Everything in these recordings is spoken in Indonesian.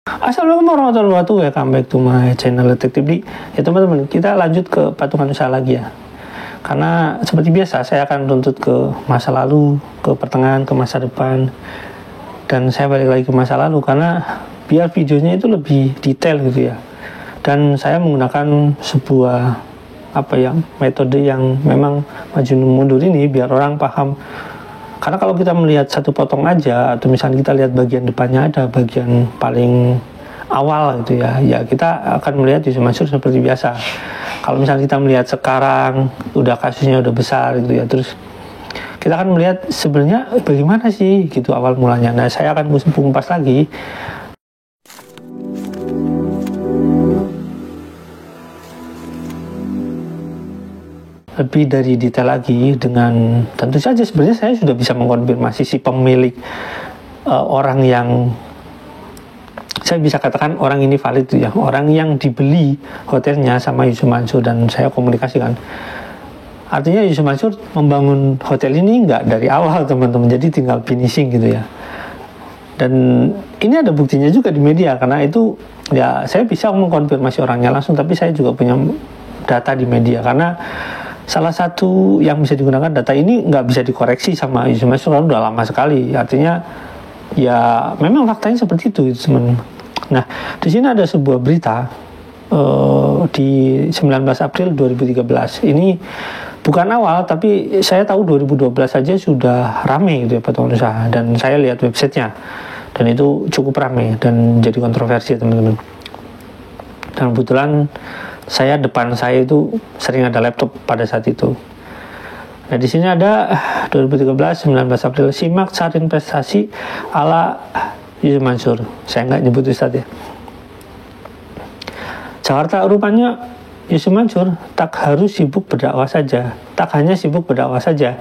Assalamualaikum warahmatullahi wabarakatuh. Welcome back to my channel Detektif Di. Ya teman-teman, kita lanjut ke patungan usaha lagi ya. Karena seperti biasa saya akan tuntut ke masa lalu, ke pertengahan, ke masa depan. Dan saya balik lagi ke masa lalu karena biar videonya itu lebih detail gitu ya. Dan saya menggunakan sebuah metode yang memang maju mundur ini biar orang paham. Karena kalau kita melihat satu potong aja, atau misalnya kita lihat bagian depannya ada bagian paling awal gitu ya, ya kita akan melihat Yusuf Mansur seperti biasa. Kalau misalnya kita melihat sekarang, udah kasusnya udah besar gitu ya, terus kita akan melihat sebenarnya bagaimana sih gitu awal mulanya. Nah, saya akan kupas lagi. Lebih dari detail lagi, dengan tentu saja sebenarnya saya sudah bisa mengkonfirmasi si pemilik orang yang saya bisa katakan orang ini valid ya, orang yang dibeli hotelnya sama Yusuf Mansur, dan saya komunikasikan. Artinya Yusuf Mansur membangun hotel ini nggak dari awal teman-teman, jadi tinggal finishing gitu ya. Dan ini ada buktinya juga di media, karena itu ya saya bisa mengkonfirmasi orangnya langsung, tapi saya juga punya data di media, karena salah satu yang bisa digunakan data ini nggak bisa dikoreksi sama Yusuf Mansur, udah lama sekali. Artinya ya memang faktanya seperti itu teman. Nah, di sini ada sebuah berita di 19 April 2013. Ini bukan awal, tapi saya tahu 2012 saja sudah rame gitu ya patungan usaha, dan saya lihat websitenya dan itu cukup rame dan jadi kontroversi teman-teman. Dan kebetulan depan saya itu sering ada laptop pada saat itu. Nah, di sini ada 2013 19 April, simak saat investasi ala Yusuf Mansur. Saya nggak nyebut Ustadz ya. Jakarta, rupanya Yusuf Mansur tak harus sibuk berdakwah saja. Tak hanya sibuk berdakwah saja,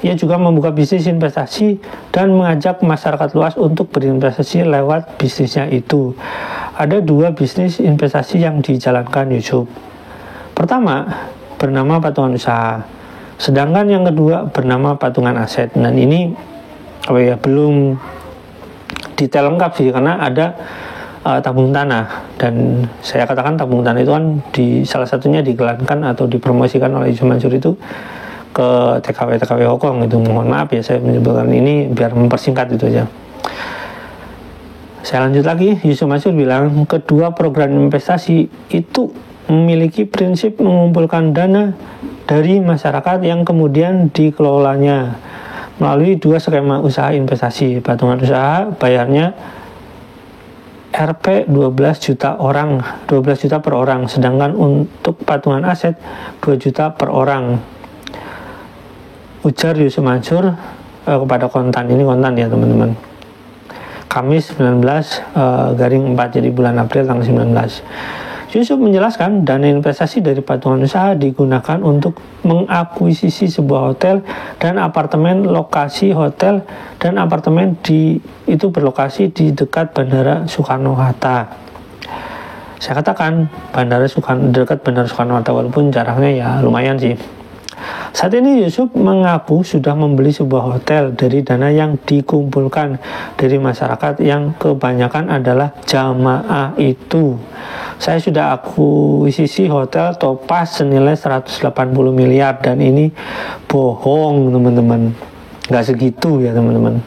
ia juga membuka bisnis investasi dan mengajak masyarakat luas untuk berinvestasi lewat bisnisnya itu. Ada dua bisnis investasi yang dijalankan Yusuf. Pertama bernama patungan usaha, sedangkan yang kedua bernama patungan aset. Dan ini belum detail lengkap sih, karena ada tabung tanah, dan saya katakan tabung tanah itu kan salah satunya digelarkan atau dipromosikan oleh Yusuf Mansur itu ke TKW Hongkong itu. Mohon maaf ya saya menyebutkan ini biar mempersingkat itu aja. Saya lanjut lagi. Yusuf Mansur bilang kedua program investasi itu memiliki prinsip mengumpulkan dana dari masyarakat yang kemudian dikelolanya melalui dua skema usaha investasi. Patungan usaha bayarnya Rp 12 juta per orang, sedangkan untuk patungan aset 2 juta per orang, ujar Yusuf Mansur kepada Kontan. Ini Kontan ya teman-teman, Kamis 19/4, jadi bulan April tanggal 19. Yusuf menjelaskan dana investasi dari patungan usaha digunakan untuk mengakuisisi sebuah hotel dan apartemen. Lokasi hotel dan apartemen itu berlokasi di dekat Bandara Soekarno-Hatta. Saya katakan dekat Bandara Soekarno-Hatta, walaupun jaraknya ya lumayan sih. Saat ini Yusuf mengaku sudah membeli sebuah hotel dari dana yang dikumpulkan dari masyarakat yang kebanyakan adalah jamaah itu. Saya sudah akuisisi hotel Topaz senilai 180 miliar dan ini bohong teman-teman. Nggak segitu ya teman-teman.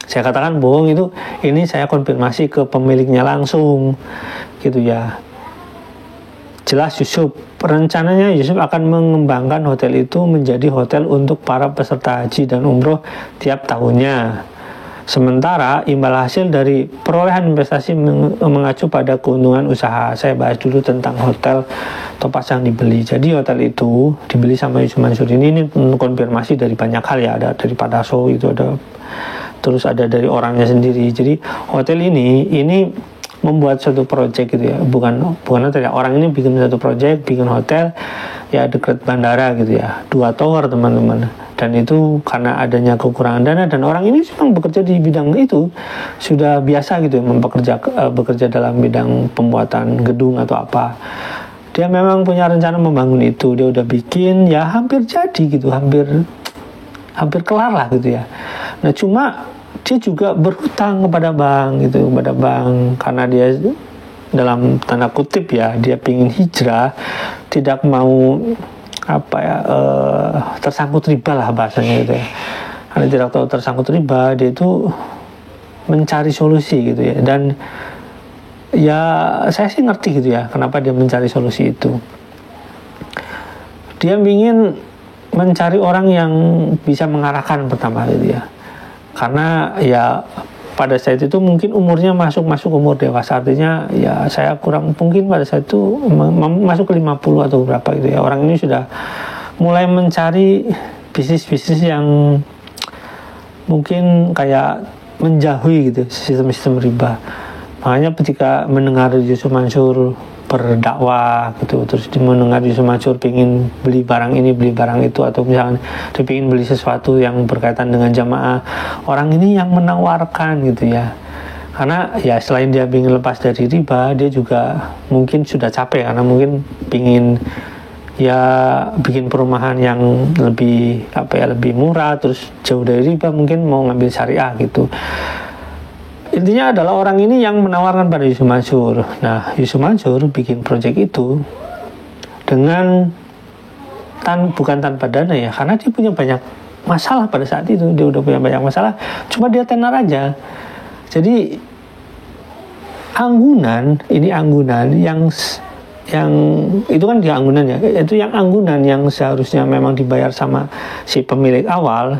Saya katakan bohong itu, ini saya konfirmasi ke pemiliknya langsung gitu ya. Jelas rencananya Yusuf akan mengembangkan hotel itu menjadi hotel untuk para peserta haji dan umroh tiap tahunnya. Sementara imbal hasil dari perolehan investasi mengacu pada keuntungan usaha. Saya bahas dulu tentang hotel Topaz yang dibeli. Jadi hotel itu dibeli sama Yusuf Mansur ini konfirmasi dari banyak hal ya. Ada dari Padaso itu ada, terus ada dari orangnya sendiri. Jadi hotel ini membuat suatu proyek gitu ya, bukan hotel ya, orang ini bikin satu proyek, bikin hotel ya dekat bandara gitu ya, 2 tower teman-teman. Dan itu karena adanya kekurangan dana, dan orang ini memang bekerja di bidang itu sudah biasa gitu ya, bekerja dalam bidang pembuatan gedung atau apa. Dia memang punya rencana membangun itu, dia udah bikin ya hampir jadi gitu, hampir kelar lah gitu ya. Nah cuma dia juga berhutang kepada bank gitu, kepada bank, karena dia dalam tanda kutip ya, dia pingin hijrah, tidak mau tersangkut riba lah bahasanya gitu ya. Karena tidak tahu tersangkut riba, dia itu mencari solusi gitu ya. Dan ya saya sih ngerti gitu ya, kenapa dia mencari solusi itu. Dia ingin mencari orang yang bisa mengarahkan pertama gitu ya. Karena ya pada saat itu mungkin umurnya masuk umur dewasa, artinya ya saya kurang, mungkin pada saat itu masuk ke 50 atau berapa gitu ya. Orang ini sudah mulai mencari bisnis-bisnis yang mungkin kayak menjauhi gitu sistem-sistem riba. Makanya ketika mendengar Yusuf Mansur berdakwah gitu, terus mendengar Yusuf Mansur pingin beli barang ini, beli barang itu, atau misalnya dia pingin beli sesuatu yang berkaitan dengan jamaah, orang ini yang menawarkan gitu ya. Karena ya selain dia pingin lepas dari riba, dia juga mungkin sudah capek karena mungkin pingin ya bikin perumahan yang lebih lebih murah, terus jauh dari riba, mungkin mau ngambil syariah gitu. Intinya adalah orang ini yang menawarkan pada Yusuf Mansur. Nah, Yusuf Mansur bikin proyek itu dengan bukan tanpa dana ya, karena dia punya banyak masalah pada saat itu. Dia udah punya banyak masalah, cuma dia tenar aja. Jadi anggunan yang itu kan di anggunan ya, itu yang anggunan yang seharusnya memang dibayar sama si pemilik awal,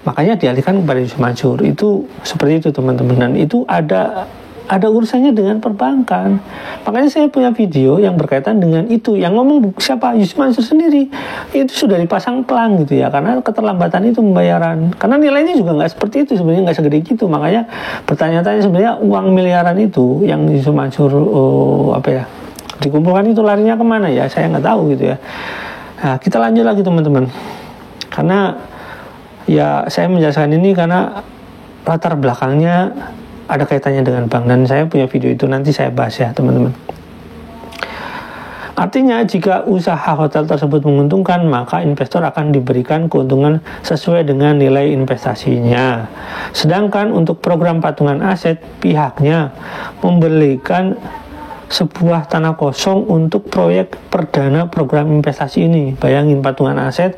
makanya dialihkan kepada Yusuf Mansur. Itu seperti itu teman-teman, dan itu ada urusannya dengan perbankan. Makanya saya punya video yang berkaitan dengan itu, yang ngomong siapa? Yusuf Mansur sendiri. Itu sudah dipasang pelang gitu ya, karena keterlambatan itu pembayaran, karena nilainya juga nggak seperti itu sebenarnya, nggak segede gitu. Makanya bertanya-tanya sebenarnya uang miliaran itu yang Yusuf Mansur dikumpulkan itu larinya kemana ya, saya nggak tahu gitu ya. Nah, kita lanjut lagi teman-teman, karena ya saya menjelaskan ini karena latar belakangnya ada kaitannya dengan bank, dan saya punya video itu, nanti saya bahas ya teman-teman. Artinya jika usaha hotel tersebut menguntungkan, maka investor akan diberikan keuntungan sesuai dengan nilai investasinya. Sedangkan untuk program patungan aset, pihaknya membelikan sebuah tanah kosong untuk proyek perdana program investasi ini. Bayangin, patungan aset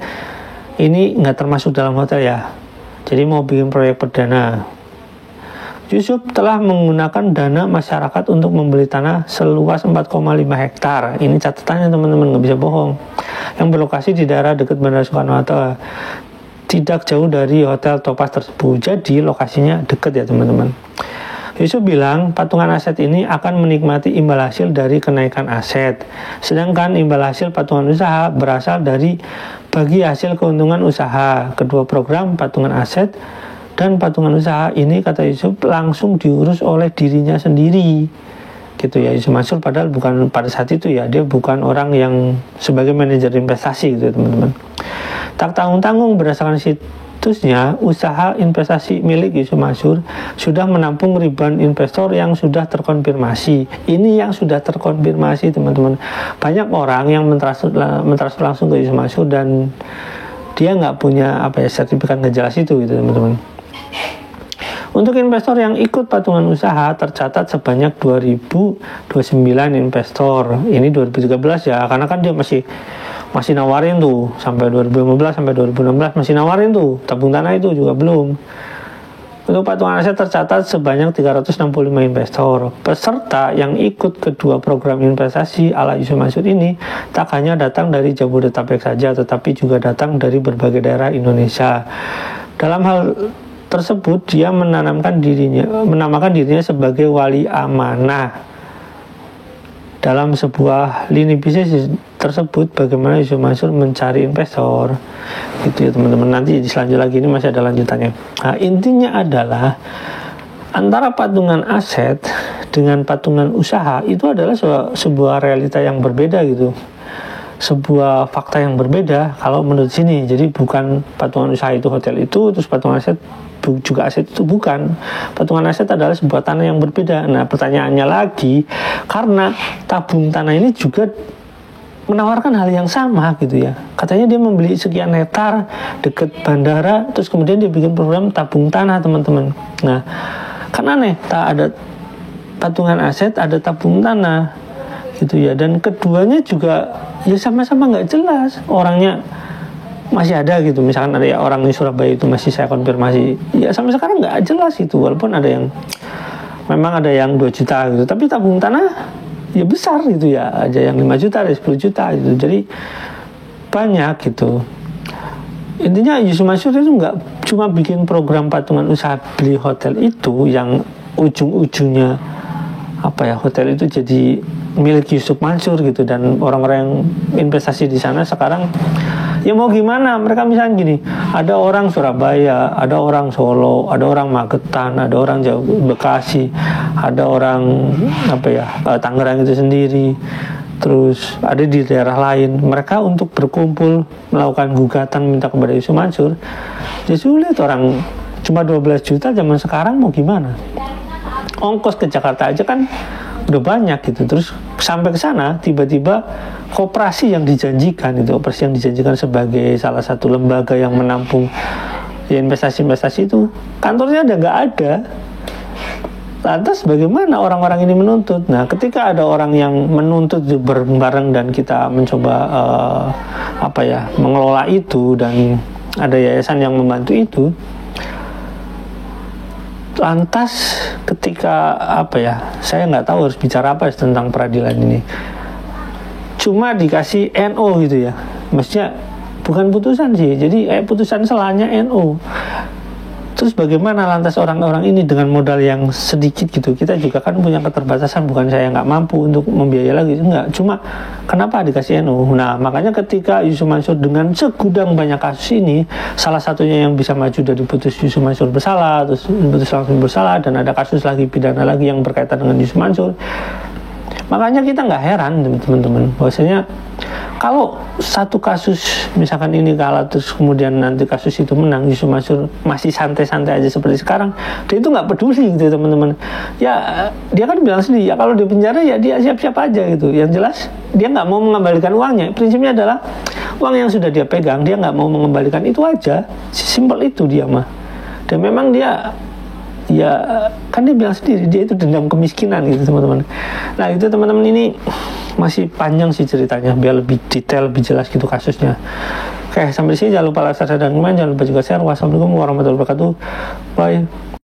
ini nggak termasuk dalam hotel ya. Jadi mau bikin proyek perdana. Yusuf telah menggunakan dana masyarakat untuk membeli tanah seluas 4,5 hektar. Ini catatannya teman-teman, nggak bisa bohong. Yang berlokasi di daerah dekat Bandara Soekarno-Hatta, tidak jauh dari Hotel Topaz tersebut. Jadi lokasinya dekat ya teman-teman. Yusuf bilang patungan aset ini akan menikmati imbal hasil dari kenaikan aset. Sedangkan imbal hasil patungan usaha berasal dari bagi hasil keuntungan usaha. Kedua program patungan aset dan patungan usaha ini, kata Yusuf, langsung diurus oleh dirinya sendiri. Gitu ya, Yusuf Mansur padahal bukan pada saat itu ya, dia bukan orang yang sebagai manajer investasi gitu teman-teman. Tak tanggung-tanggung berdasarkan situsnya, usaha investasi milik Yusuf Mansur sudah menampung ribuan investor yang sudah terkonfirmasi. Ini yang sudah terkonfirmasi teman-teman. Banyak orang yang mentransfer langsung ke Yusuf Mansur dan dia nggak punya sertifikat nggak jelas itu gitu teman-teman. Untuk investor yang ikut patungan usaha tercatat sebanyak 2029 investor. Ini 2013 ya, karena kan dia masih nawarin tuh sampai 2015 sampai 2016 masih nawarin tuh, tabung tanah itu juga belum. Untuk patungan aset tercatat sebanyak 365 investor. Peserta yang ikut kedua program investasi ala Yusuf Mansur ini tak hanya datang dari Jabodetabek saja, tetapi juga datang dari berbagai daerah Indonesia. Dalam hal tersebut, dia menamakan dirinya sebagai wali amanah. Dalam sebuah lini bisnis tersebut, bagaimana Yusuf Mansur mencari investor gitu ya teman-teman. Nanti selanjutnya lagi ini masih ada lanjutannya. Nah, intinya adalah antara patungan aset dengan patungan usaha itu adalah sebuah realita yang berbeda gitu, sebuah fakta yang berbeda kalau menurut sini. Jadi bukan patungan usaha itu hotel itu, terus patungan aset juga aset itu, bukan. Patungan aset adalah sebuah tanah yang berbeda. Nah, pertanyaannya lagi, karena tabung tanah ini juga menawarkan hal yang sama gitu ya. Katanya dia membeli sekian hektar deket bandara, terus kemudian dia bikin program tabung tanah, teman-teman. Nah, kan aneh, tak ada patungan aset, ada tabung tanah gitu ya. Dan keduanya juga ya sama-sama nggak jelas. Orangnya masih ada gitu, misalkan ada ya orang di Surabaya itu masih saya konfirmasi, ya sampai sekarang nggak jelas itu. Walaupun ada yang memang ada yang 2 juta gitu, tapi tabung tanah ya besar gitu ya, aja yang 5 juta, ada 10 juta gitu. Jadi banyak gitu. Intinya Yusuf Mansur itu nggak cuma bikin program patungan usaha beli hotel itu yang ujung-ujungnya hotel itu jadi milik Yusuf Mansur gitu, dan orang-orang yang investasi di sana sekarang ya mau gimana, mereka misalnya gini, ada orang Surabaya, ada orang Solo, ada orang Magetan, ada orang Bekasi, ada orang Tangerang itu sendiri, terus ada di daerah lain. Mereka untuk berkumpul melakukan gugatan minta kepada Yusuf Mansur, ya sulit. Orang cuma 12 juta zaman sekarang mau gimana, ongkos ke Jakarta aja kan udah banyak gitu. Terus sampai ke sana tiba-tiba koperasi yang dijanjikan sebagai salah satu lembaga yang menampung ya investasi-investasi itu, kantornya nggak ada. Lantas bagaimana orang-orang ini menuntut? Nah, ketika ada orang yang menuntut bareng dan kita mencoba mengelola itu, dan ada yayasan yang membantu itu, lantas ketika saya nggak tahu harus bicara apa tentang peradilan ini, cuma dikasih NO gitu ya, maksudnya bukan putusan sih, jadi putusan selanya NO. Terus bagaimana lantas orang-orang ini dengan modal yang sedikit gitu, kita juga kan punya keterbatasan, bukan saya nggak mampu untuk membiayai lagi, enggak, cuma kenapa dikasih NO? Nah, makanya ketika Yusuf Mansur dengan segudang banyak kasus ini, salah satunya yang bisa maju dari putus Yusuf Mansur bersalah, terus putus langsung bersalah, dan ada kasus lagi pidana lagi yang berkaitan dengan Yusuf Mansur. Makanya kita nggak heran teman-teman, bahwasanya kalau satu kasus misalkan ini kalah, terus kemudian nanti kasus itu menang, Yusuf Mansur masih santai-santai aja seperti sekarang, dia itu nggak peduli gitu teman-teman. Ya dia kan bilang sendiri, ya kalau di penjara ya dia siap-siap aja gitu. Yang jelas dia nggak mau mengembalikan uangnya. Prinsipnya adalah uang yang sudah dia pegang dia nggak mau mengembalikan, itu aja, simpel itu dia mah. Dan memang dia ya kan dia bilang sendiri, dia itu dendam kemiskinan gitu teman-teman. Nah itu teman-teman, ini masih panjang sih ceritanya, biar lebih detail, lebih jelas gitu kasusnya. Oke, sampai di sini jangan lupa like, subscribe, dan komen, jangan lupa juga share. Wassalamualaikum warahmatullahi wabarakatuh. Bye.